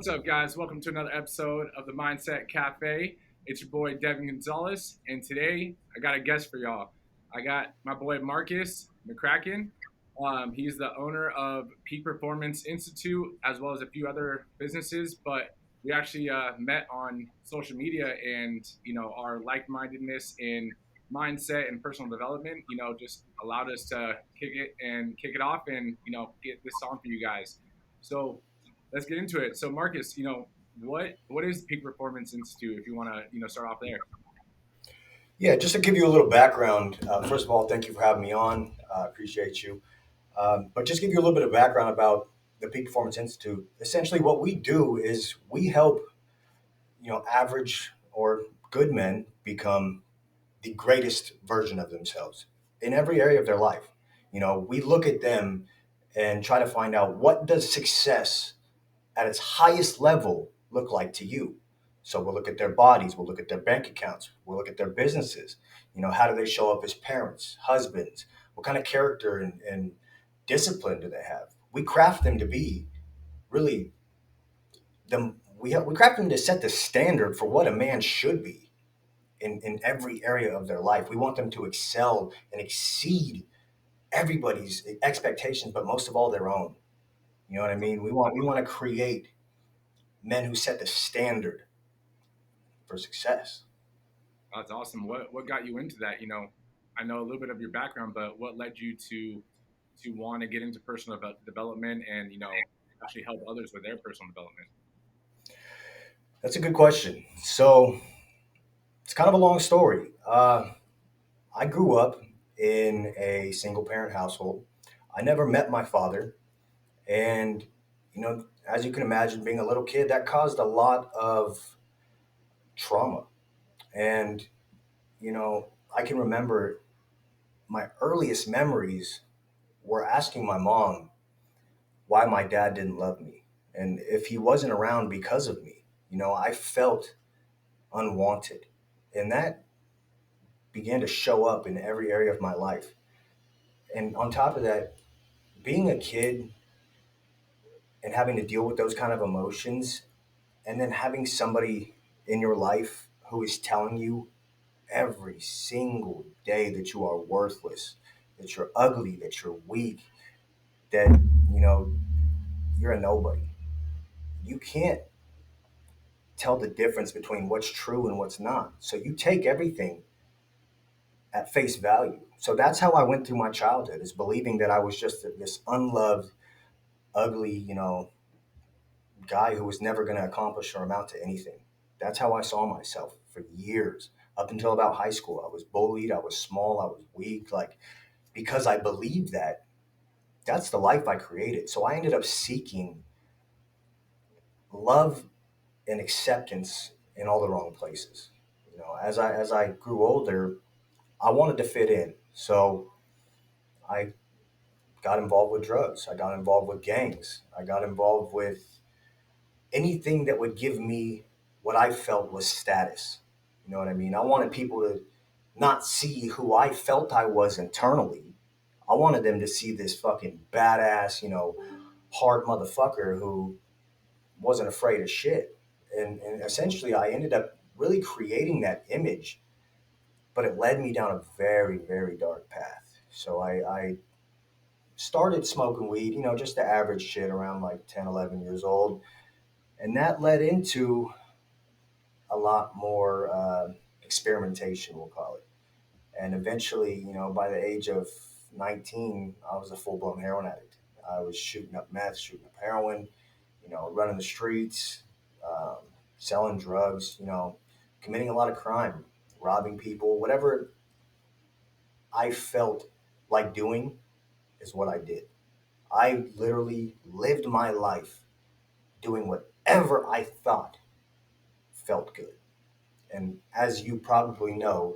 What's up, guys? Welcome to another episode of the Mindset Cafe. It's your boy Devin Gonzalez, and today I got a guest for y'all. I got my boy Marcus McCracken. He's the owner of Peak Performance Institute, as well as a few other businesses. But we actually met on social media, and our like-mindedness in mindset and personal development, just allowed us to kick it off, and get this on for you guys. So let's get into it. So Marcus, what is Peak Performance Institute? If you want to, start off there. Yeah, just to give you a little background, first of all, thank you for having me on. I appreciate you. But just give you a little bit of background about the Peak Performance Institute. Essentially, what we do is we help, average or good men become the greatest version of themselves in every area of their life. We look at them and try to find out what does success at its highest level look like to you. So we'll look at their bodies, we'll look at their bank accounts, we'll look at their businesses. How do they show up as parents, husbands? What kind of character and discipline do they have? We craft them to be really them. We craft them to set the standard for what a man should be in every area of their life. We want them to excel and exceed everybody's expectations, but most of all their own. You know what I mean? We want to create men who set the standard for success. That's awesome. What got you into that? I know a little bit of your background, but what led you to want to get into personal development and actually help others with their personal development? That's a good question. So it's kind of a long story. I grew up in a single parent household. I never met my father. And, as you can imagine, being a little kid, that caused a lot of trauma. And, I can remember my earliest memories were asking my mom why my dad didn't love me and if he wasn't around because of me. I felt unwanted. And that began to show up in every area of my life. And on top of that, being a kid and having to deal with those kind of emotions, and then having somebody in your life who is telling you every single day that you are worthless, that you're ugly, that you're weak, that, you know, you're a nobody. You can't tell the difference between what's true and what's not. So you take everything at face value. So that's how I went through my childhood, is believing that I was just this unloved, ugly, guy who was never going to accomplish or amount to anything. That's how I saw myself for years. Up until about high school, I was bullied, I was small, I was weak. Like, because I believed that, that's the life I created. So I ended up seeking love and acceptance in all the wrong places. As I grew older, I wanted to fit in. So I got involved with drugs. I got involved with gangs. I got involved with anything that would give me what I felt was status. You know what I mean? I wanted people to not see who I felt I was internally. I wanted them to see this fucking badass, hard motherfucker who wasn't afraid of shit. And essentially, I ended up really creating that image, but it led me down a very, very dark path. So I started smoking weed, just the average shit around like 10, 11 years old. And that led into a lot more experimentation, we'll call it. And eventually, by the age of 19, I was a full blown heroin addict. I was shooting up meth, shooting up heroin, running the streets, um, selling drugs, committing a lot of crime, robbing people, whatever I felt like doing is what I did. I literally lived my life doing whatever I thought felt good. And as you probably know,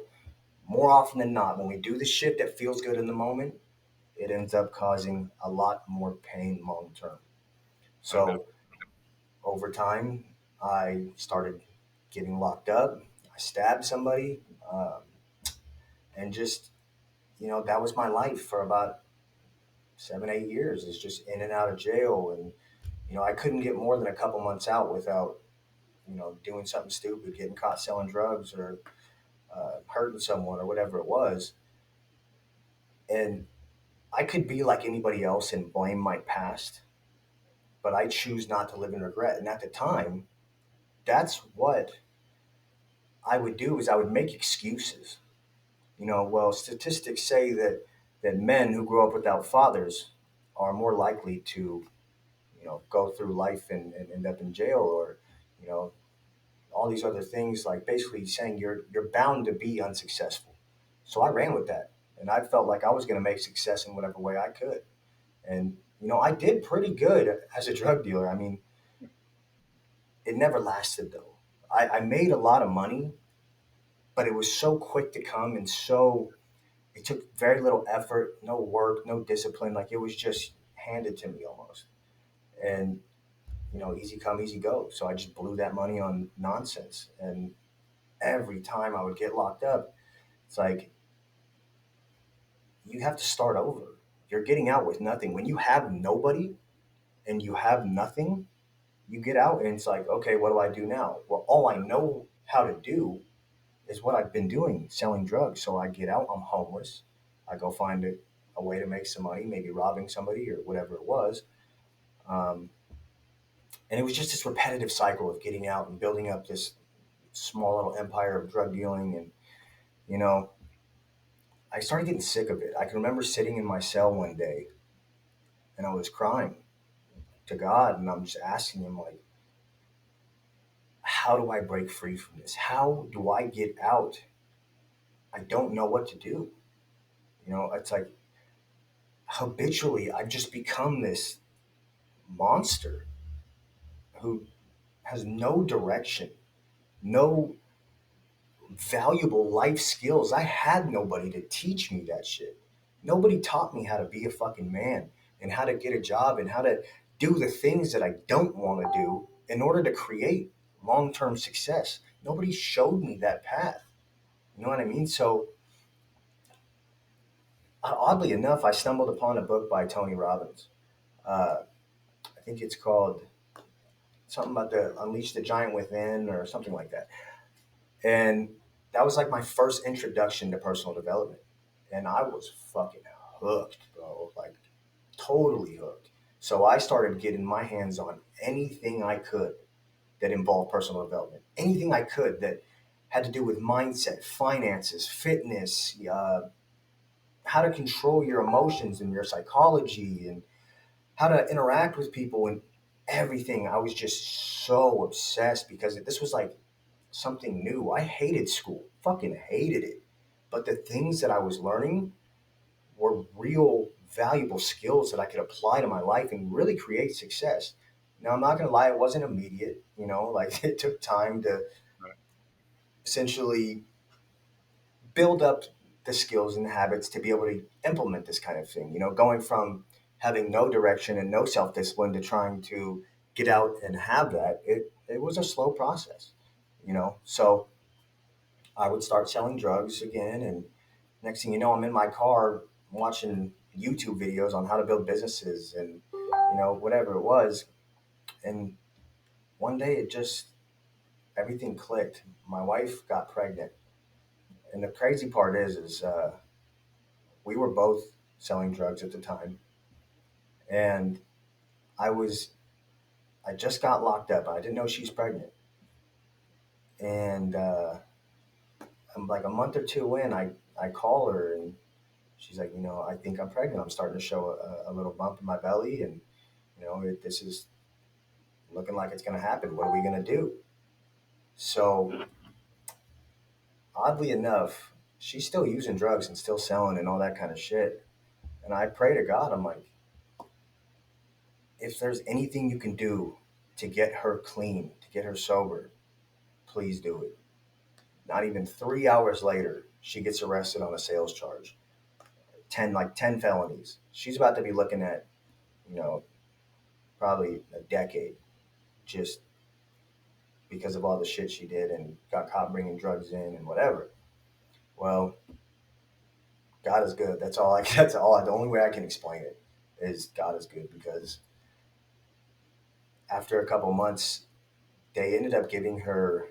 more often than not, when we do the shit that feels good in the moment, it ends up causing a lot more pain long term. Oh, So over time, I started getting locked up. I stabbed somebody, and just that was my life for about 7, 8 years. It's just in and out of jail, and I couldn't get more than a couple months out without, doing something stupid, getting caught selling drugs or hurting someone or whatever it was. And I could be like anybody else and blame my past, but I choose not to live in regret. And at the time, that's what I would do is I would make excuses. Well, statistics say that men who grow up without fathers are more likely to, go through life and end up in jail or, you know, all these other things, like basically saying you're bound to be unsuccessful. So I ran with that, and I felt like I was going to make success in whatever way I could. And I did pretty good as a drug dealer. I mean, it never lasted though. I made a lot of money, but it was so quick to come and so it took very little effort, no work, no discipline. Like it was just handed to me almost. And easy come, easy go. So I just blew that money on nonsense. And every time I would get locked up, it's like you have to start over. You're getting out with nothing. When you have nobody and you have nothing, you get out and it's like, okay, what do I do now? Well, all I know how to do is what I've been doing, selling drugs. So I get out, I'm homeless. I go find a way to make some money, maybe robbing somebody or whatever it was. Um, and it was just this repetitive cycle of getting out and building up this small little empire of drug dealing. And, you know, I started getting sick of it. I can remember sitting in my cell one day and I was crying to God and I'm just asking him, like, how do I break free from this? How do I get out? I don't know what to do. It's like habitually I've just become this monster who has no direction, no valuable life skills. I had nobody to teach me that shit. Nobody taught me how to be a fucking man and how to get a job and how to do the things that I don't want to do in order to create long term success. Nobody showed me that path. You know what I mean? So, oddly enough, I stumbled upon a book by Tony Robbins. Uh, I think it's called something about the Unleash the Giant Within or something like that. And that was like my first introduction to personal development. And I was fucking hooked, bro. Like totally hooked. So I started getting my hands on anything I could that involved personal development. Anything I could that had to do with mindset, finances, fitness, how to control your emotions and your psychology and how to interact with people and everything. I was just so obsessed because this was like something new. I hated school, fucking hated it. But the things that I was learning were real valuable skills that I could apply to my life and really create success. Now, I'm not going to lie, it wasn't immediate, like it took time to Right. essentially build up the skills and habits to be able to implement this kind of thing, going from having no direction and no self discipline to trying to get out and have that. It was a slow process, So I would start selling drugs again. And next thing you know, I'm in my car watching YouTube videos on how to build businesses and, whatever it was. And one day everything clicked. My wife got pregnant. And the crazy part is we were both selling drugs at the time. And I was, I just got locked up. I didn't know she's pregnant. And I'm like a month or two in, I call her and she's like, I think I'm pregnant. I'm starting to show a little bump in my belly, and this is looking like it's going to happen. What are we going to do? So, oddly enough, she's still using drugs and still selling and all that kind of shit. And I pray to God, I'm like, if there's anything you can do to get her clean, to get her sober, please do it. Not even 3 hours later, she gets arrested on a sales charge. 10 felonies. She's about to be looking at, you know, probably a decade just because of all the shit she did and got caught bringing drugs in and whatever. Well, God is good. That's all I. That's all. The only way I can explain it is God is good because after a couple months, they ended up giving her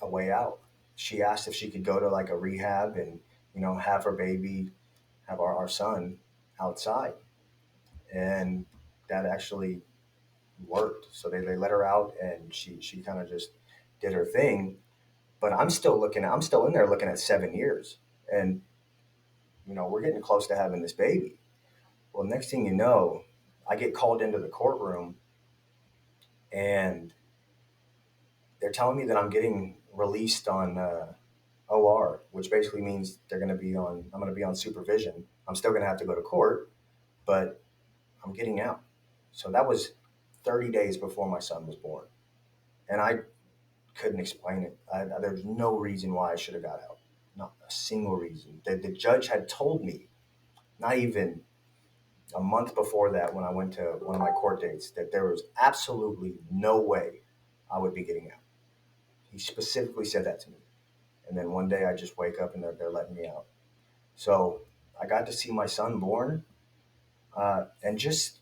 a way out. She asked if she could go to like a rehab and, have her baby, have our son outside. And that actually worked. So they let her out and she kind of just did her thing. But I'm still in there looking at 7 years. And, we're getting close to having this baby. Well, next thing you know, I get called into the courtroom and they're telling me that I'm getting released on OR, which basically means I'm going to be on supervision. I'm still going to have to go to court, but I'm getting out. So that was 30 days before my son was born. And I couldn't explain it. There's no reason why I should have got out. Not a single reason. The judge had told me, not even a month before that, when I went to one of my court dates, that there was absolutely no way I would be getting out. He specifically said that to me. And then one day I just wake up and they're letting me out. So I got to see my son born. And just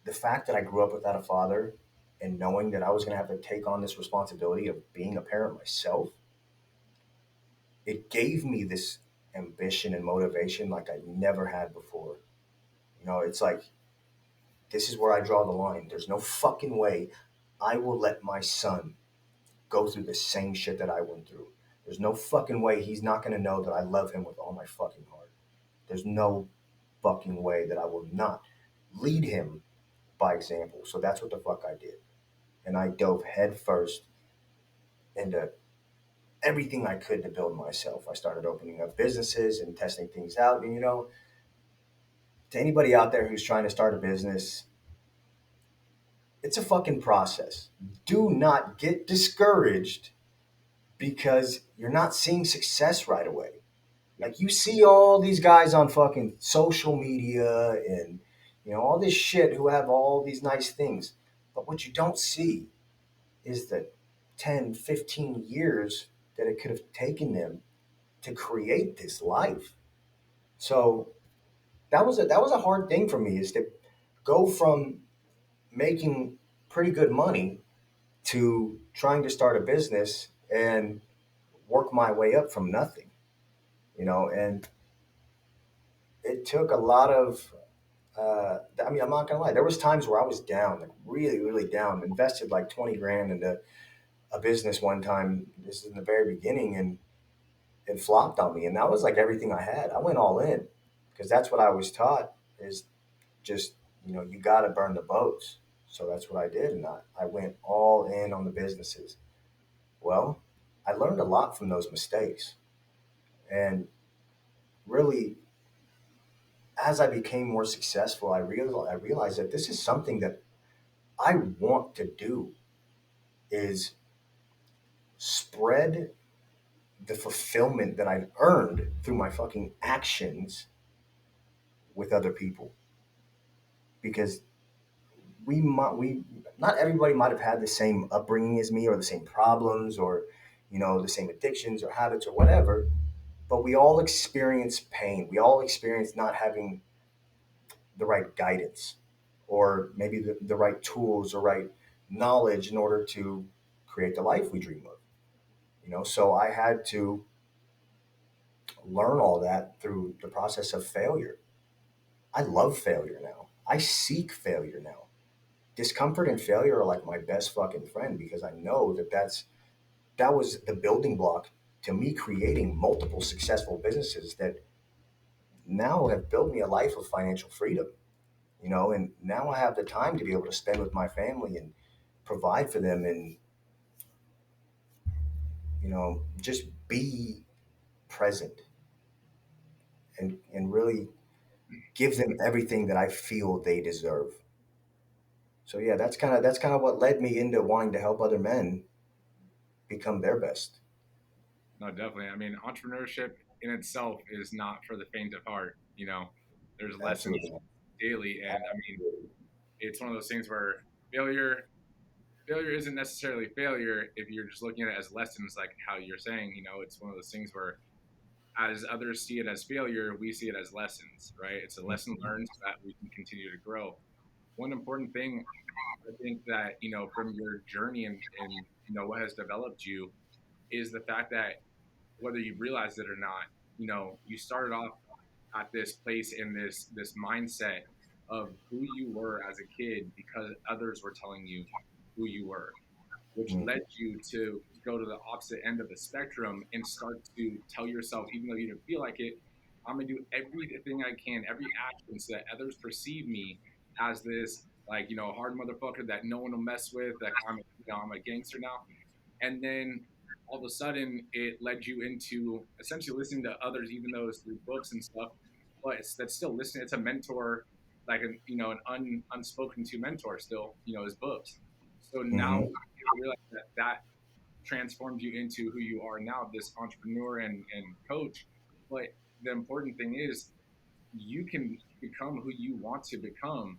the fact that I grew up without a father and knowing that I was going to have to take on this responsibility of being a parent myself, it gave me this ambition and motivation like I never had before. It's like, this is where I draw the line. There's no fucking way I will let my son go through the same shit that I went through. There's no fucking way he's not going to know that I love him with all my fucking heart. There's no fucking way that I will not lead him by example. So that's what the fuck I did. And I dove headfirst into everything I could to build myself. I started opening up businesses and testing things out. And, to anybody out there who's trying to start a business, it's a fucking process. Do not get discouraged because you're not seeing success right away. Like, you see all these guys on fucking social media and, all this shit who have all these nice things. But what you don't see is the 10, 15 years that it could have taken them to create this life. So that was a hard thing for me, is to go from making pretty good money to trying to start a business and work my way up from nothing, and it took a lot of I'm not gonna lie. There was times where I was down, like really, really down. Invested like 20 grand into a business one time. This is in the very beginning, and it flopped on me. And that was like everything I had. I went all in because that's what I was taught, is just, you got to burn the boats. So that's what I did. And I went all in on the businesses. Well, I learned a lot from those mistakes. And really, as I became more successful, I realized that this is something that I want to do, is spread the fulfillment that I've earned through my fucking actions with other people. Because we not everybody might have had the same upbringing as me, or the same problems, or the same addictions or habits or whatever, but we all experience pain. We all experience not having the right guidance, or maybe the right tools or right knowledge in order to create the life we dream of. So I had to learn all that through the process of failure. I love failure now. I seek failure now. Discomfort and failure are like my best fucking friend, because I know that was the building block to me creating multiple successful businesses that now have built me a life of financial freedom. And now I have the time to be able to spend with my family and provide for them, and just be present, and really give them everything that I feel they deserve. So yeah, that's kind of what led me into wanting to help other men become their best. No, definitely. I mean, entrepreneurship in itself is not for the faint of heart. There's lessons Absolutely. daily, and I mean, it's one of those things where failure failure isn't necessarily failure if you're just looking at it as lessons, like how you're saying. It's one of those things where, as others see it as failure, we see it as lessons, right? It's a lesson learned so that we can continue to grow. one important thing I think that, from your journey and what has developed you is the fact that whether you realize it or not, you started off at this place in this mindset of who you were as a kid because others were telling you who you were, which Mm-hmm. led you to go to the opposite end of the spectrum and start to tell yourself, even though you didn't feel like it, I'm gonna do everything I can, every action, so that others perceive me as this, like, hard motherfucker that no one will mess with, that I'm a gangster now. And then all of a sudden it led you into essentially listening to others, even though it's through books and stuff, but that's still listening. It's a mentor, like an unspoken to mentor still, is books. So now Mm-hmm. you realize that transformed you into who you are now, this entrepreneur and coach. But the important thing is you can become who you want to become,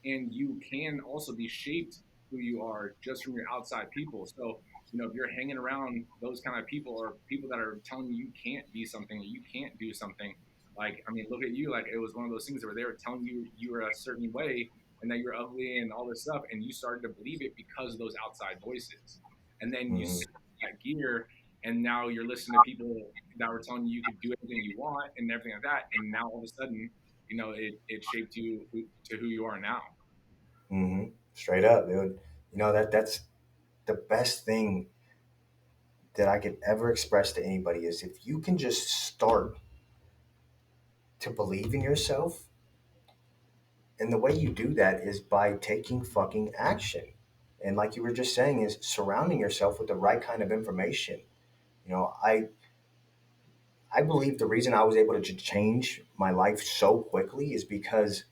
and you can also be shaped who you are just from your outside people. So, if you're hanging around those kind of people, or people that are telling you can't be something, you can't do something, like, I mean, look at you, like it was one of those things where they were telling you you were a certain way and that you're ugly and all this stuff, and you started to believe it because of those outside voices. And then you Mm-hmm. switch that gear, and now you're listening to people that were telling you you could do anything you want and everything like that, and now all of a sudden, it shaped you to who you are now. Mm-hmm. Straight up, dude. That's the best thing that I could ever express to anybody is if you can just start to believe in yourself. And the way you do that is by taking fucking action. And like you were just saying, is surrounding yourself with the right kind of information. You know, I I believe the reason I was able to change my life so quickly is because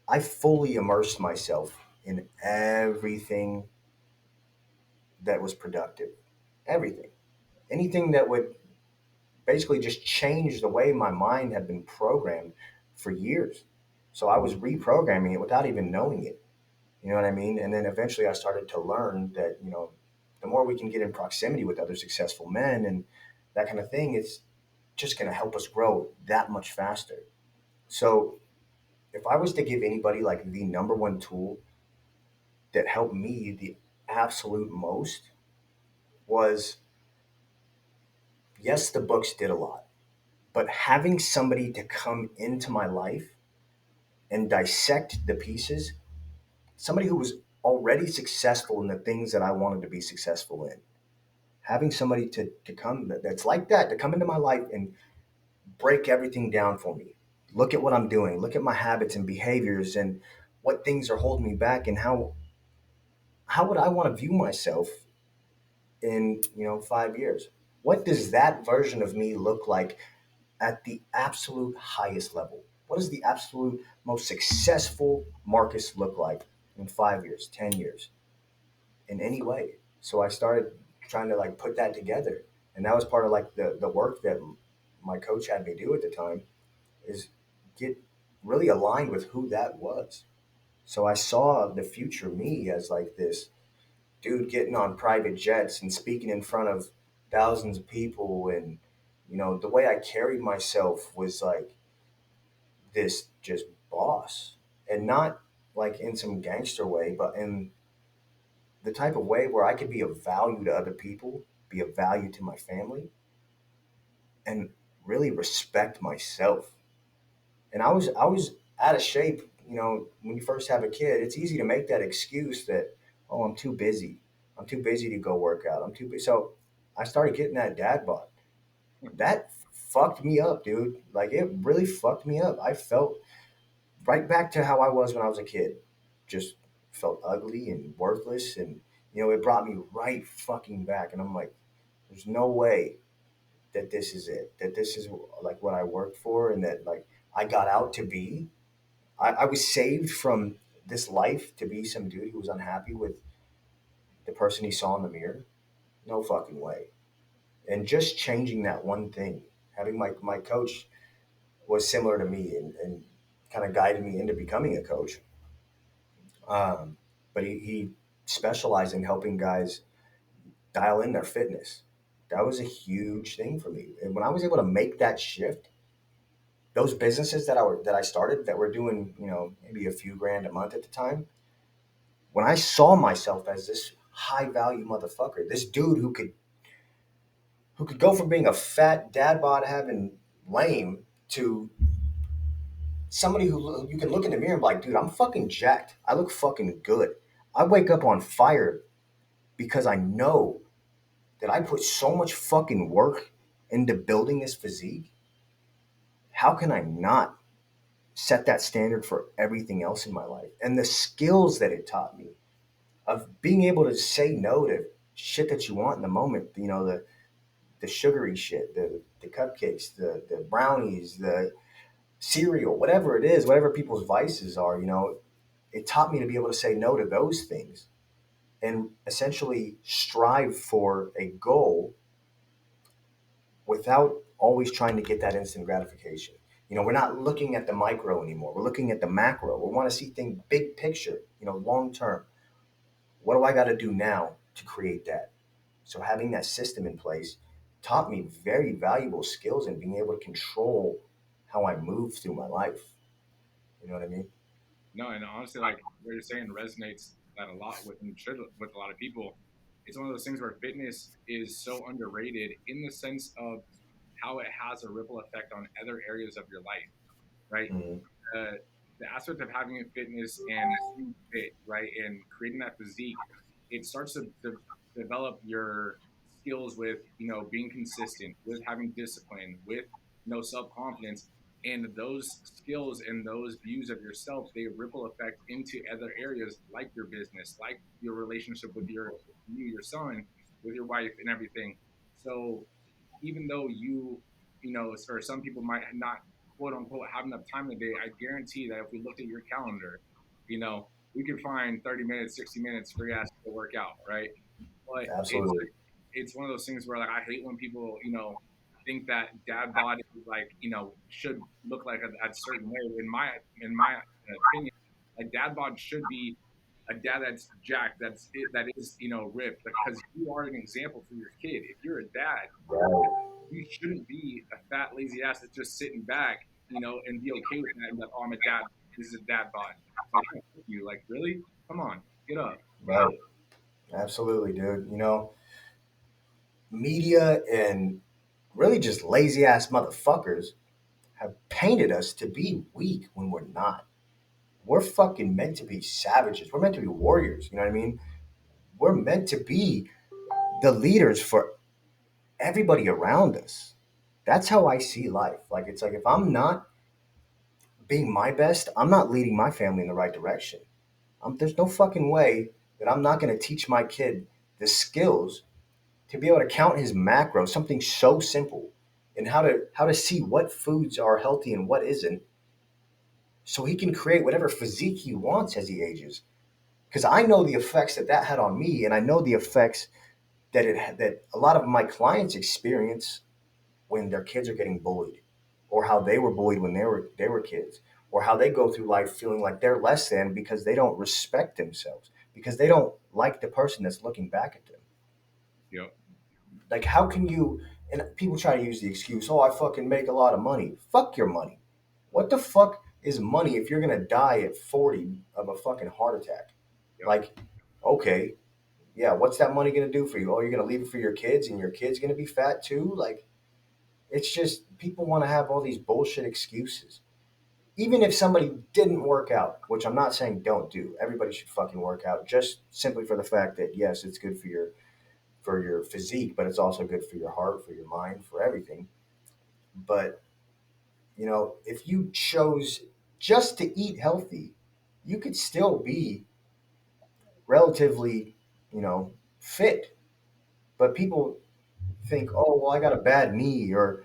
I fully immersed myself in everything that was productive. Everything. Anything that would basically just change the way my mind had been programmed for years. So I was reprogramming it without even knowing it. You know what I mean? And then eventually I started to learn that, the more we can get in proximity with other successful men and that kind of thing, it's just going to help us grow that much faster. So if I was to give anybody like the number one tool that helped me the absolute most was, yes, the books did a lot, but having somebody to come into my life and dissect the pieces, somebody who was already successful in the things that I wanted to be successful in, having somebody to come that's like that, to come into my life and break everything down for me, look at what I'm doing, look at my habits and behaviors and what things are holding me back, and how would I want to view myself in 5 years. What does that version of me look like at the absolute highest level? What does the absolute most successful Marcus look like in 5 years, 10 years, in any way? So I started trying to like put that together, and that was part of like the work that my coach had me do at the time, is get really aligned with who that was. So I saw the future me as like this dude getting on private jets and speaking in front of thousands of people, and the way I carried myself was like this just boss, and not like in some gangster way, but in the type of way where I could be of value to other people, be of value to my family, and really respect myself. And I was out of shape. When you first have a kid, it's easy to make that excuse that, oh, I'm too busy. I'm too busy to go work out. I'm too busy. So I started getting that dad bod. That fucked me up, dude. Like it really fucked me up. I felt right back to how I was when I was a kid. Just felt ugly and worthless, and it brought me right fucking back. And I'm like, there's no way that this is it. That this is like what I worked for, and that like I got out to be. I was saved from this life to be some dude who was unhappy with the person he saw in the mirror. No fucking way. And just changing that one thing, having my coach was similar to me, and kind of guided me into becoming a coach. Um, but he specialized in helping guys dial in their fitness. That was a huge thing for me. And when I was able to make that shift, those businesses that I started that were doing, you know, maybe a few grand a month at the time, when I saw myself as this high value motherfucker, this dude who could go from being a fat dad bod having lame to somebody who you can look in the mirror and be like, dude, I'm fucking jacked. I look fucking good. I wake up on fire because I know that I put so much fucking work into building this physique. How can I not set that standard for everything else in my life? And the skills that it taught me of being able to say no to shit that you want in the moment, you know, the sugary shit, the cupcakes, the brownies, the cereal, whatever it is, whatever people's vices are, you know, it taught me to be able to say no to those things and essentially strive for a goal without always trying to get that instant gratification. You know, we're not looking at the micro anymore. We're looking at the macro. We want to see things big picture, you know, long term. What do I got to do now to create that? So having that system in place taught me very valuable skills in being able to control how I move through my life. You know what I mean? No, and honestly, like what you're saying resonates that a lot with and should with a lot of people. It's one of those things where fitness is so underrated in the sense of how it has a ripple effect on other areas of your life, right? Mm-hmm. The aspect of having a fitness and staying fit, right, and creating that physique, it starts to develop your skills with being consistent, with having discipline, with self confidence, and those skills and those views of yourself they ripple effect into other areas like your business, like your relationship with your son, with your wife, and everything. So even though or some people might not quote unquote have enough time in the day, I guarantee that if we looked at your calendar, you know, we could find 30 minutes, 60 minutes for you to work out, right? But Absolutely. it's one of those things where like I hate when people, think that dad bod is like, should look like a certain way. In my opinion, a dad bod should be a dad that's jacked, that is, ripped, because you are an example for your kid. If you're a dad, Right. you shouldn't be a fat, lazy ass that's just sitting back, and be okay with that and be like, oh, I'm a dad. This is a dad bod. Like, you like really? Come on, get up. Right. Absolutely, dude. You know, media and really just lazy ass motherfuckers have painted us to be weak when we're not. We're fucking meant to be savages. We're meant to be warriors. You know what I mean? We're meant to be the leaders for everybody around us. That's how I see life. Like, it's like if I'm not being my best, I'm not leading my family in the right direction. There's no fucking way that I'm not going to teach my kid the skills to be able to count his macros, something so simple, and how to see what foods are healthy and what isn't, so he can create whatever physique he wants as he ages. Because I know the effects that that had on me, and I know the effects that a lot of my clients experience when their kids are getting bullied, or how they were bullied when they were kids, or how they go through life feeling like they're less than because they don't respect themselves, because they don't like the person that's looking back at them. Yep. Like, how can you? And people try to use the excuse, "Oh, I fucking make a lot of money." Fuck your money. What the fuck is money if you're gonna die at 40 of a fucking heart attack? Yep. Like, okay, yeah, what's that money gonna do for you? Oh, you're gonna leave it for your kids, and your kids gonna be fat too. Like, it's just people want to have all these bullshit excuses. Even if somebody didn't work out, which I'm not saying don't do, everybody should fucking work out just simply for the fact that yes, it's good for your physique, but it's also good for your heart, for your mind, for everything. But you know, if you chose just to eat healthy, you could still be relatively, you know, fit. But people think, oh, well, I got a bad knee, or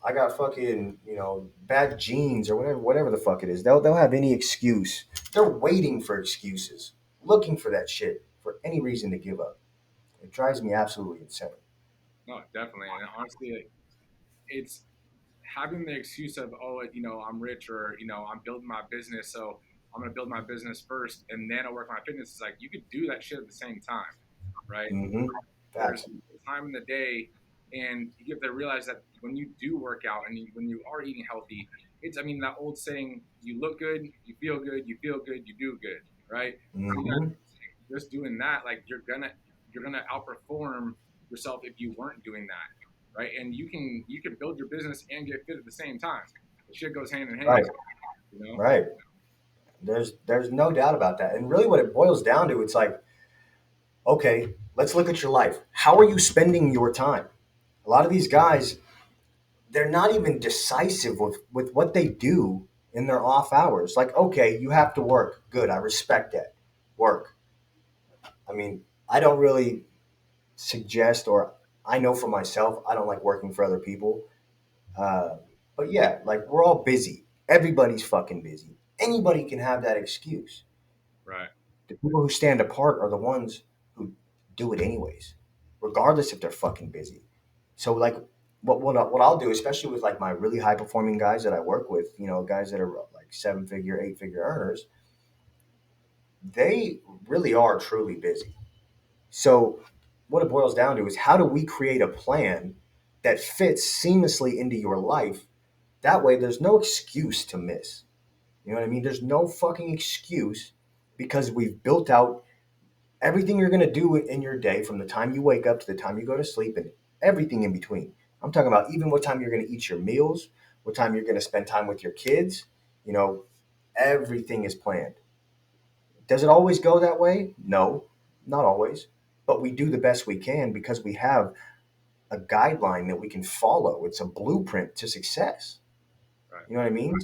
I got fucking, you know, bad genes, or whatever the fuck it is. They'll have any excuse. They're waiting for excuses, looking for that shit for any reason to give up. It drives me absolutely insane. No, definitely. And honestly, like, it's having the excuse of, oh, I'm rich, or I'm building my business, so I'm gonna build my business first and then I'll work on my fitness. It's like you could do that shit at the same time, right? Mm-hmm. There's Facts. a time in the day. And you have to realize that when you do work out and when you are eating healthy, I mean, that old saying, you look good, you feel good, you do good, right? So yeah, Hmm. just doing that, like you're gonna outperform yourself if you weren't doing that, right? And you can build your business and get fit at the same time. The shit goes hand in Right, hand, you know. right. There's no doubt about that. And really, what it boils down to, it's like, okay, let's look at your life. How are you spending your time? A lot of these guys, they're not even decisive with what they do in their off hours. Like, okay, you have to work. Good, I respect that. Work. I mean, I don't really suggest, or I know for myself, I don't like working for other people. Uh, but yeah, like we're all busy. Everybody's fucking busy. Anybody can have that excuse. Right. The people who stand apart are the ones who do it anyways, regardless if they're fucking busy. So like, what I'll do, especially with like my really high performing guys that I work with, guys that are like 7 figure, 8 figure earners, they really are truly busy. So what it boils down to is, how do we create a plan that fits seamlessly into your life? That way, there's no excuse to miss. You know what I mean? There's no fucking excuse, because we've built out everything you're going to do in your day, from the time you wake up to the time you go to sleep, and everything in between. I'm talking about even what time you're going to eat your meals, what time you're going to spend time with your kids. You know, everything is planned. Does it always go that way? No, not always. But we do the best we can because we have a guideline that we can follow. It's a blueprint to success. Right. You know what I mean?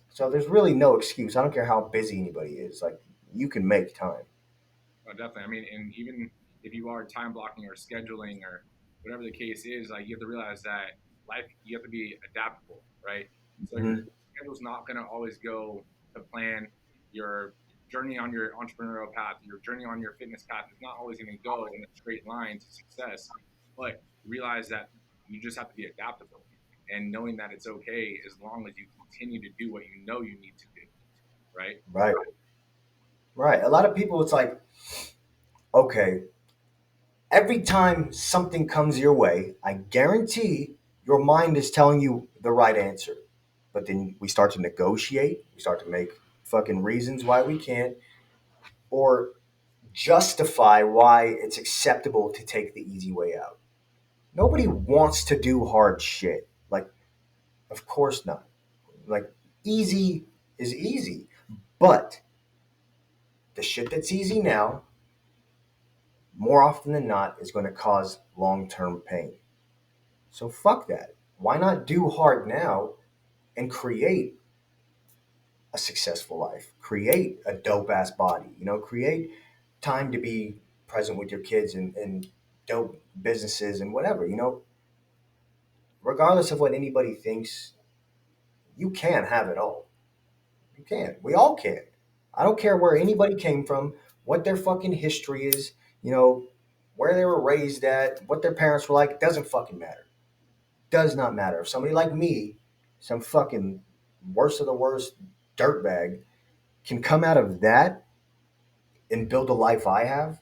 So there's really no excuse. I don't care how busy anybody is. Like, you can make time. Oh, definitely. I mean, and even if you are time blocking or scheduling or whatever the case is, like you have to realize that life, you have to be adaptable, right? So your Hmm. schedule's not going to always go to plan. Your journey on your entrepreneurial path, your journey on your fitness path is not always going to go in a straight line to success. But realize that you just have to be adaptable and knowing that it's okay as long as you continue to do what you know you need to do, right? Right. Right. A lot of people, it's like, okay, every time something comes your way, I guarantee your mind is telling you the right answer. But then we start to negotiate, we start to make fucking reasons why we can't, or justify why it's acceptable to take the easy way out. Nobody wants to do hard shit. Like, of course not. Like, easy is easy. But the shit that's easy now, more often than not, is going to cause long term pain. So fuck that. Why not do hard now and create a successful life? Create a dope ass body. Create time to be present with your kids, and dope businesses and whatever. Regardless of what anybody thinks, you can have it all. You can. We all can. I don't care where anybody came from, what their fucking history is, you know, where they were raised at, what their parents were like. It doesn't fucking matter. Does not matter. If somebody like me, some fucking worst of the worst dirtbag, can come out of that and build a life I have,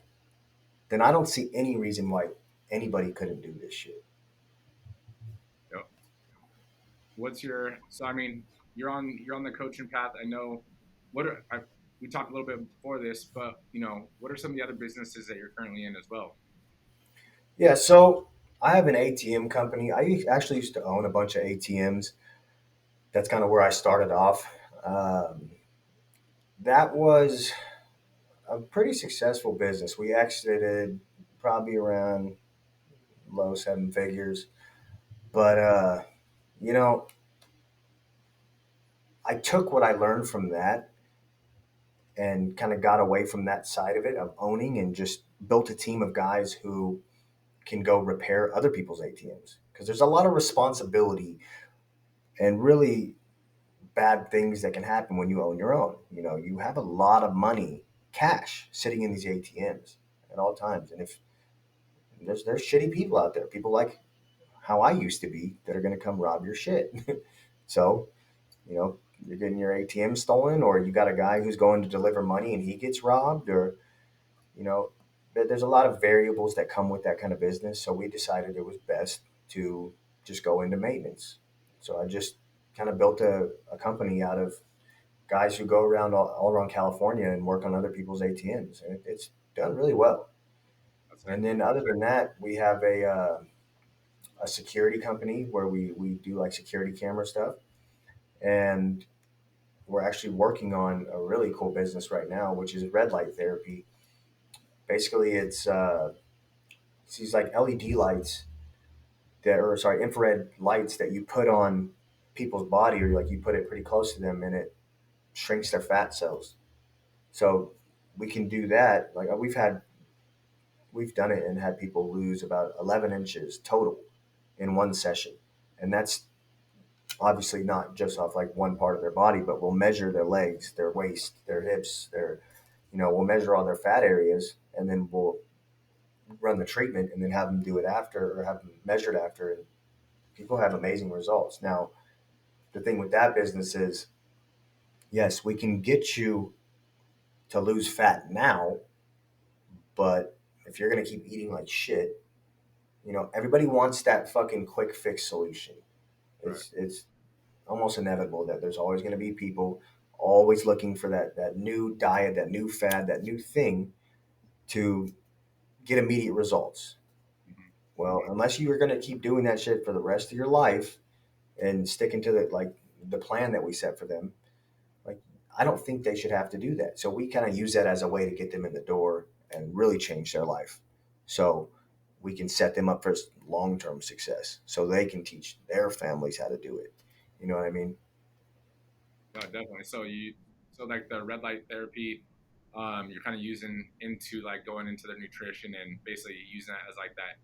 then I don't see any reason why anybody couldn't do this shit. Yep. What's your so I mean you're on the coaching path. I know we talked a little bit before this, but what are some of the other businesses that you're currently in as well? Yeah, so I have an ATM company. Actually used to own a bunch of ATMs. That's kind of where I started off. Um, that was a pretty successful business. We exited probably around low 7 figures. But, you know, I took what I learned from that and kind of got away from that side of it, of owning, and just built a team of guys who can go repair other people's ATMs. Because there's a lot of responsibility and really bad things that can happen when you own your own. You have a lot of money, cash, sitting in these ATMs at all times. And if there's shitty people out there, people like how I used to be, that are going to come rob your shit. So, you're getting your ATM stolen, or you got a guy who's going to deliver money and he gets robbed, or, you know, there's a lot of variables that come with that kind of business. So we decided it was best to just go into maintenance. So I just kind of built a company out of guys who go around all around California and work on other people's ATMs, and it's done really well. That's And excellent. then other than that, we have a security company where we do like security camera stuff, and we're actually working on a really cool business right now, which is red light therapy. Basically, it's these like LED lights that, or sorry, infrared lights that you put on people's body, or like you put it pretty close to them, and it shrinks their fat cells. So we can do that. Like we've done it and had people lose about 11 inches total in one session, and that's obviously not just off like one part of their body, but we'll measure their legs, their waist, their hips, their, we'll measure all their fat areas, and then we'll run the treatment and then have them do it after, or have them measured after, and people have amazing results. Now, the thing with that business is, yes, we can get you to lose fat now, but if you're going to keep eating like shit, everybody wants that fucking quick fix solution. Right. It's almost inevitable that there's always going to be people always looking for that new diet, that new fad, that new thing to get immediate results. Hmm. Well, unless you are going to keep doing that shit for the rest of your life and sticking to the plan that we set for them, like I don't think they should have to do that. So we kind of use that as a way to get them in the door and really change their life. So we can set them up for long-term success so they can teach their families how to do it. You know what I mean? Yeah, definitely. So like the red light therapy, you're kind of using into like going into their nutrition and basically using that as like that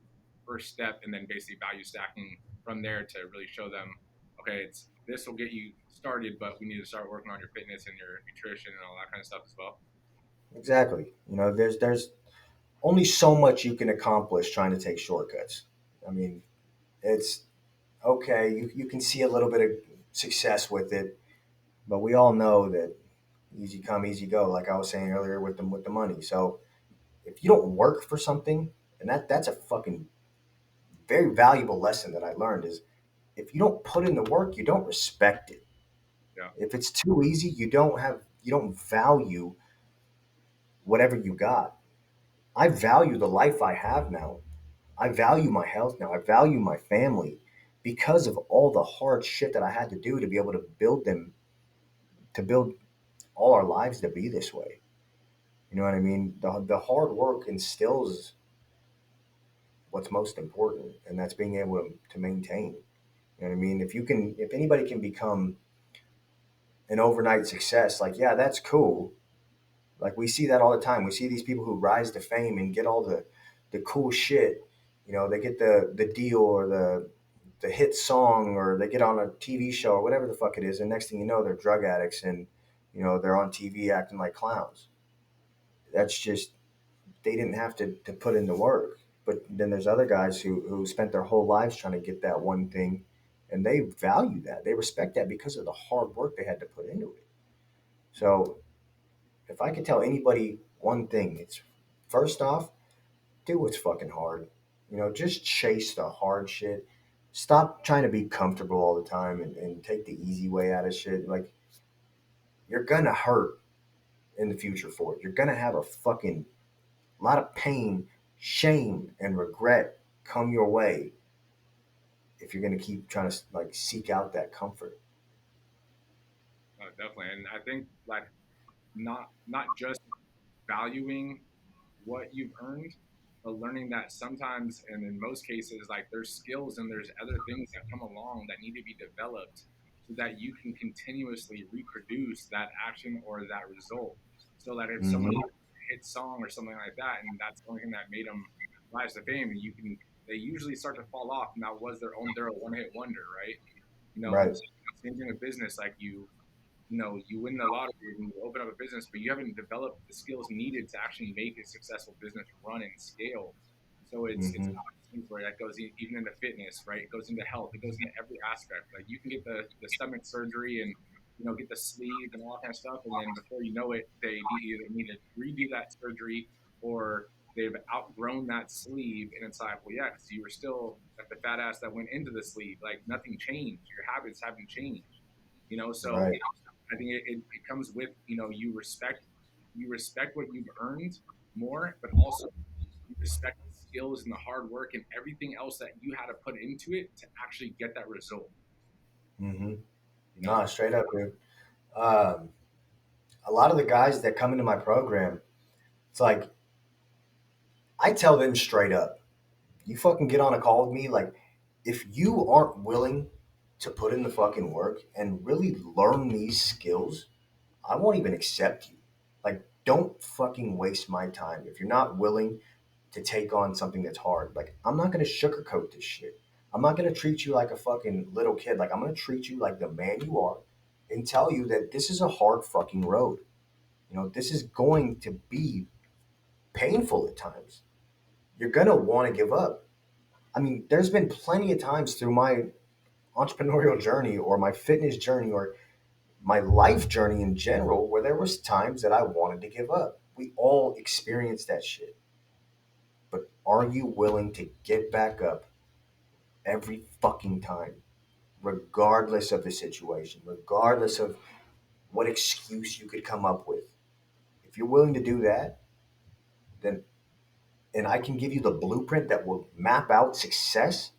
first step, and then basically value stacking from there to really show them, okay, it's this will get you started, but we need to start working on your fitness and your nutrition and all that kind of stuff as well. Exactly. There's only so much you can accomplish trying to take shortcuts. I mean, it's okay. You can see a little bit of success with it, but we all know that easy come, easy go. Like I was saying earlier with the money. So if you don't work for something, and that's a fucking very valuable lesson that I learned is if you don't put in the work, you don't respect it. Yeah. If it's too easy, you don't value whatever you got. I value the life I have now. I value my health now. I value my family because of all the hard shit that I had to do to be able to build all our lives to be this way. You know what I mean? The hard work instills what's most important, and that's being able to maintain. You know what I mean? If anybody can become an overnight success, like, yeah, that's cool. Like, we see that all the time. We see these people who rise to fame and get all the cool shit. They get the deal or the hit song, or they get on a TV show or whatever the fuck it is. And next thing you know, they're drug addicts, and, they're on TV acting like clowns. That's just, they didn't have to put in the work. But then there's other guys who spent their whole lives trying to get that one thing, and they value that. They respect that because of the hard work they had to put into it. So if I could tell anybody one thing, it's first off, do what's fucking hard. Just chase the hard shit. Stop trying to be comfortable all the time and take the easy way out of shit. Like, you're gonna hurt in the future for it. You're gonna have a fucking lot of pain, shame, and regret come your way if you're gonna keep trying to like seek out that comfort. Definitely. And I think like not just valuing what you've earned, but learning that sometimes, and in most cases, like there's skills and there's other things that come along that need to be developed so that you can continuously reproduce that action or that result. So that if someone Mm-hmm. has a hit song or something like that, and that's the only thing that made them rise to fame, and they usually start to fall off, and that was they're a one hit wonder, right? And Right. same thing with business, like you win the lottery and you open up a business, but you haven't developed the skills needed to actually make a successful business run and scale. So it's Mm-hmm. one of those things where that goes even into fitness, right? It goes into health. It goes into every aspect. Like you can get the stomach surgery and get the sleeve and all that kind of stuff, and then before you know it, they either need to redo that surgery or they've outgrown that sleeve, and it's like, well, yeah, because you were still at the fat ass that went into the sleeve. Like nothing changed. Your habits haven't changed. So Right. I think it comes with you respect what you've earned more, but also you respect the skills and the hard work and everything else that you had to put into it to actually get that result. Mm-hmm. You know, Nah, straight up, dude. Um, a lot of the guys that come into my program, it's like I tell them straight up, you fucking get on a call with me, like if you aren't willing to put in the fucking work and really learn these skills, I won't even accept you. Like, don't fucking waste my time. If you're not willing to take on something that's hard, like, I'm not going to sugarcoat this shit. I'm not going to treat you like a fucking little kid. Like, I'm going to treat you like the man you are and tell you that this is a hard fucking road. This is going to be painful at times. You're going to want to give up. I mean, there's been plenty of times through my entrepreneurial journey or my fitness journey or my life journey in general where there was times that I wanted to give up. We all experience that shit. But are you willing to get back up every fucking time, regardless of the situation, regardless of what excuse you could come up with? If you're willing to do that, then and I can give you the blueprint that will map out success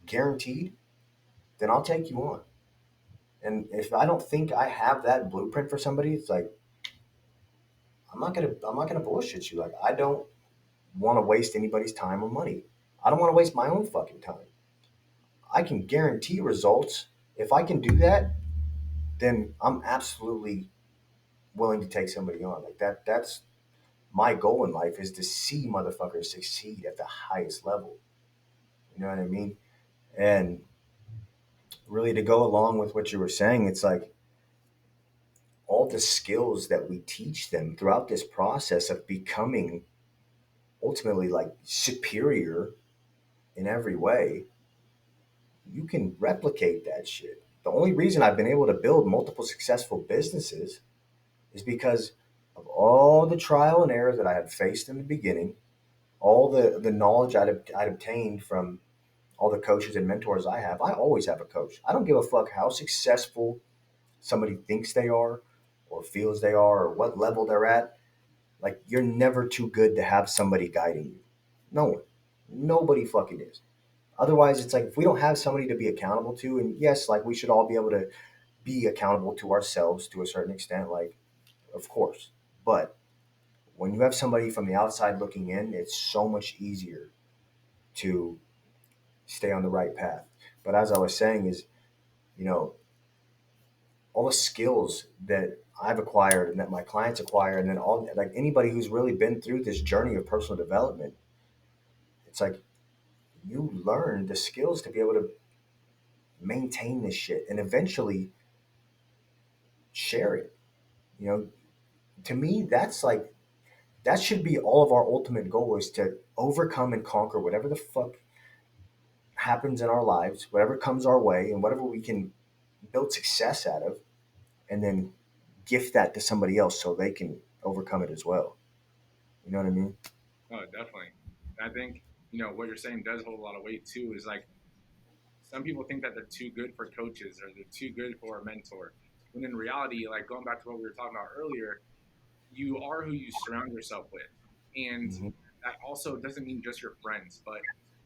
guaranteed, then I'll take you on. And if I don't think I have that blueprint for somebody, it's like I'm not gonna bullshit you. Like I don't want to waste anybody's time or money. I don't want to waste my own fucking time. I can guarantee results. If I can do that, then I'm absolutely willing to take somebody on. Like that's my goal in life is to see motherfuckers succeed at the highest level. You know what I mean? And really to go along with what you were saying, it's like all the skills that we teach them throughout this process of becoming ultimately like superior in every way, you can replicate that shit. The only reason I've been able to build multiple successful businesses is because of all the trial and error that I had faced in the beginning, all the knowledge I'd obtained from all the coaches and mentors I have. I always have a coach. I don't give a fuck how successful somebody thinks they are or feels they are or what level they're at. Like, you're never too good to have somebody guiding you. No one. Nobody fucking is. Otherwise, it's like if we don't have somebody to be accountable to, and yes, like we should all be able to be accountable to ourselves to a certain extent, like, of course. But when you have somebody from the outside looking in, it's so much easier to stay on the right path. But as I was saying, is, you know, all the skills that I've acquired and that my clients acquire, and then all like anybody who's really been through this journey of personal development, it's like you learn the skills to be able to maintain this shit and eventually share it. You know, to me, that's like that should be all of our ultimate goal is to overcome and conquer whatever the fuck happens in our lives, whatever comes our way, and whatever we can build success out of, and then gift that to somebody else so they can overcome it as well. You know what I mean? oh, definitely. And I think what you're saying does hold a lot of weight too. Is like some people think that they're too good for coaches or they're too good for a mentor, when in reality, like going back to what we were talking about earlier, you are who you surround yourself with. And Hmm. that also doesn't mean just your friends, but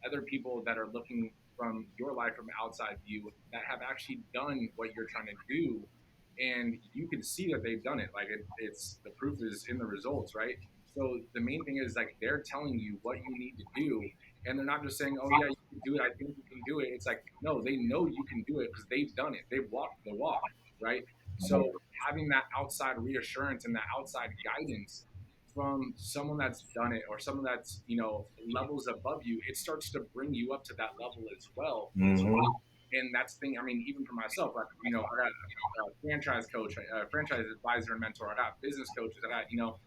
other people that are looking from your life from outside view that have actually done what you're trying to do. And you can see that they've done it. Like it's the proof is in the results, right? So the main thing is like they're telling you what you need to do. And they're not just saying, oh, yeah, you can do it. I think you can do it. It's like, no, they know you can do it because they've done it. They've walked the walk, right? So having that outside reassurance and that outside guidance from someone that's done it or someone that's levels above you, it starts to bring you up to that level as well. Hmm. And that's the thing. I mean, even for myself, like I got a franchise coach, a franchise advisor and mentor. I got business coaches. I got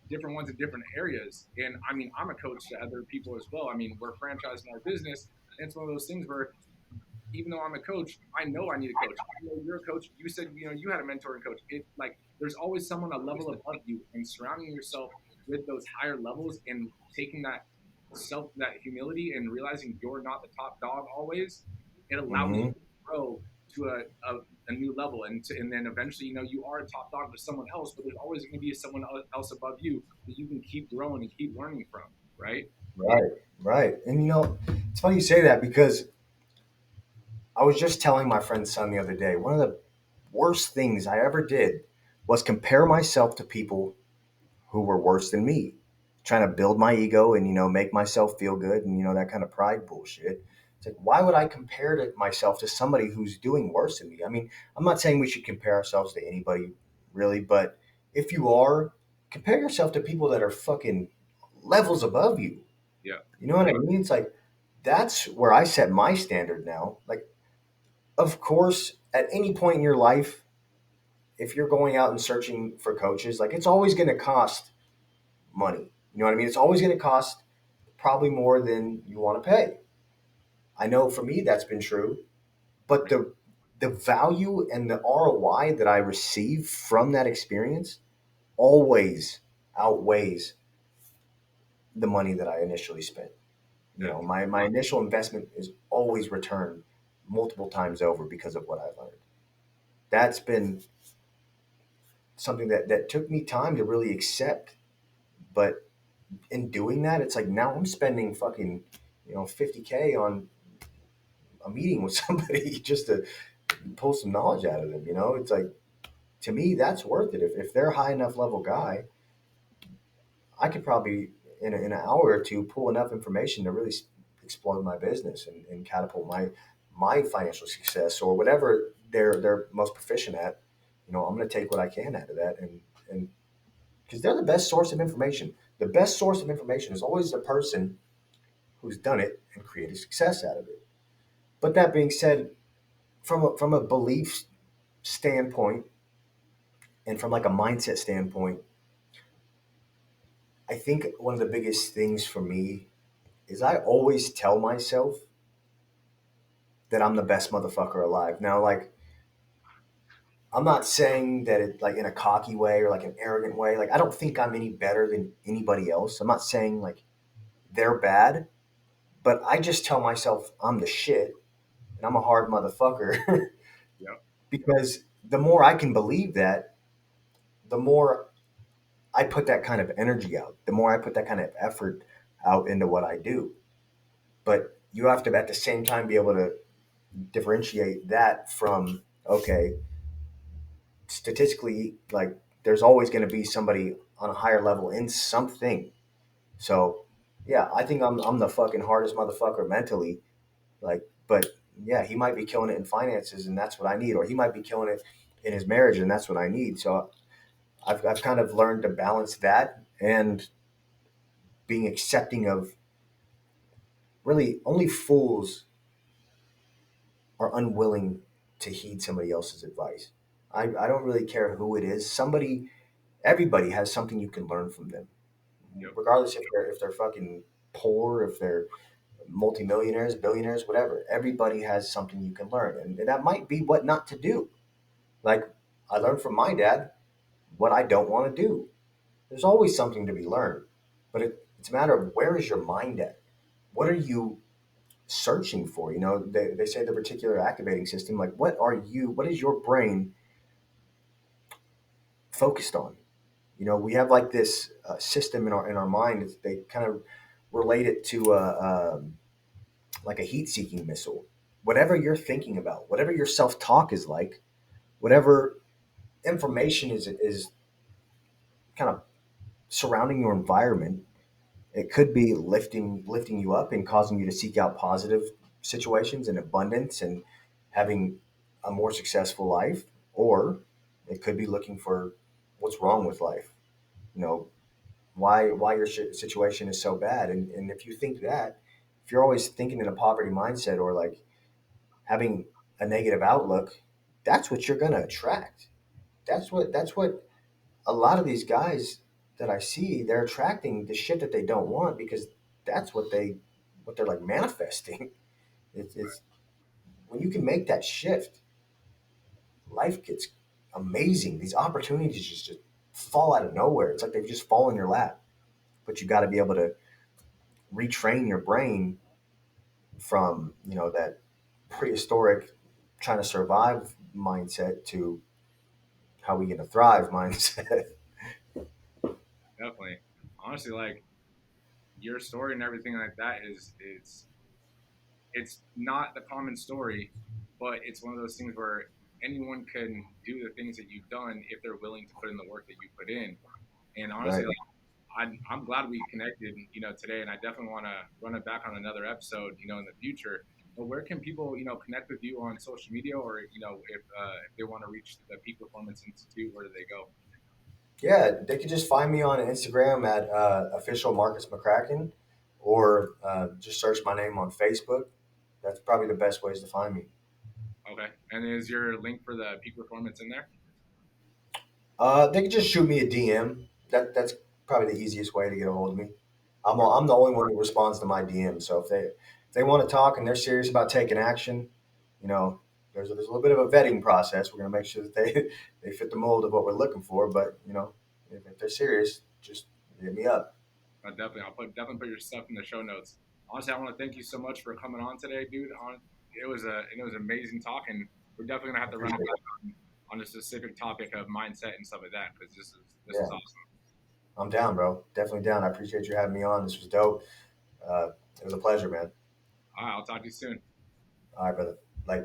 different ones in different areas. And I mean, I'm a coach to other people as well. I mean, we're franchising our business, and it's one of those things where even though I'm a coach, I know I need a coach. You're a coach. You said you had a mentor and coach. It like there's always someone a level above you, and surrounding yourself with those higher levels and taking that humility and realizing you're not the top dog always, it allows you Hmm. to grow to a new level, and then eventually, you are a top dog to someone else, but there's always going to be someone else above you that you can keep growing and keep learning from, right? Right, right. And it's funny you say that because I was just telling my friend's son the other day, one of the worst things I ever did was compare myself to people who were worse than me, trying to build my ego and make myself feel good and that kind of pride bullshit. It's like, why would I compare myself to somebody who's doing worse than me? I mean, I'm not saying we should compare ourselves to anybody really, but if you are, compare yourself to people that are fucking levels above you. Yeah. You know what I mean? It's like that's where I set my standard now. Like, of course, at any point in your life, if you're going out and searching for coaches, like it's always going to cost money. You know what I mean? It's always going to cost probably more than you want to pay. I know for me that's been true, but the value and the ROI that I receive from that experience always outweighs the money that I initially spent. Yeah. My initial investment is always returned multiple times over because of what I learned. That's been something that took me time to really accept. But in doing that, it's like now I'm spending fucking 50K on a meeting with somebody just to pull some knowledge out of them. It's like to me that's worth it. If they're a high enough level guy, I could probably in an hour or two pull enough information to really explode my business and catapult my financial success or whatever they're most proficient at. I'm going to take what I can out of that and because they're the best source of information. The best source of information is always the person who's done it and created success out of it. But that being said, from a belief standpoint and from like a mindset standpoint, I think one of the biggest things for me is I always tell myself that I'm the best motherfucker alive. Now, like, I'm not saying that it like in a cocky way or like an arrogant way. Like, I don't think I'm any better than anybody else. I'm not saying like they're bad, but I just tell myself I'm the shit and I'm a hard motherfucker Yeah. because the more I can believe that, the more I put that kind of energy out, the more I put that kind of effort out into what I do. But you have to at the same time be able to differentiate that from okay, statistically, like there's always going to be somebody on a higher level in something. So yeah, I think I'm the fucking hardest motherfucker mentally. Like, but yeah, he might be killing it in finances, and that's what I need, or he might be killing it in his marriage, and that's what I need. So I've kind of learned to balance that and being accepting of really only fools are unwilling to heed somebody else's advice. I don't really care who it is. Everybody has something you can learn from them, Yep. regardless if they're fucking poor, if they're multimillionaires, billionaires, whatever. Everybody has something you can learn, and that might be what not to do. Like I learned from my dad what I don't want to do. There's always something to be learned, but it's a matter of where is your mind at? What are you searching for? They say the reticular activating system. Like, what is your brain focused on? We have like this system in our mind. They kind of relate it to like a heat seeking missile. Whatever you're thinking about, whatever your self talk is like, whatever information is kind of surrounding your environment, it could be lifting you up and causing you to seek out positive situations and abundance and having a more successful life, or it could be looking for what's wrong with life. You know why your situation is so bad, and if you think that, if you're always thinking in a poverty mindset or like having a negative outlook, that's what you're gonna attract. That's what a lot of these guys that I see, they're attracting the shit that they don't want because that's what they're like manifesting. It's when you can make that shift, life gets amazing. These opportunities just fall out of nowhere. It's like they just fall in your lap. but you got to be able to retrain your brain from that prehistoric trying to survive mindset to how we gonna thrive mindset. Definitely. Honestly, like your story and everything like that is it's not the common story, but it's one of those things where anyone can do the things that you've done if they're willing to put in the work that you put in. And honestly, Right. like, I'm glad we connected, today, and I definitely want to run it back on another episode, in the future. But where can people, connect with you on social media, or if they want to reach the Peak Performance Institute, where do they go? Yeah, they can just find me on Instagram at official Marcus McCracken, or just search my name on Facebook. That's probably the best ways to find me. Okay, and is your link for the Peak Performance in there? They can just shoot me a DM. That's probably the easiest way to get a hold of me. Or I'm the only one who responds to my DM. So if they want to talk and they're serious about taking action, you know, there's a little bit of a vetting process. We're gonna make sure that they they fit the mold of what we're looking for. But if they're serious, just hit me up. definitely, definitely put your stuff in the show notes. Honestly, I want to thank you so much for coming on today, dude. It was amazing talking. We're definitely gonna have I to run it appreciate it. back on a specific topic of mindset and stuff like that because this is Yeah, awesome. I'm down, bro. Definitely down. I appreciate you having me on. This was dope. Uh, it was a pleasure, man. All right, I'll talk to you soon. All right, brother. Like.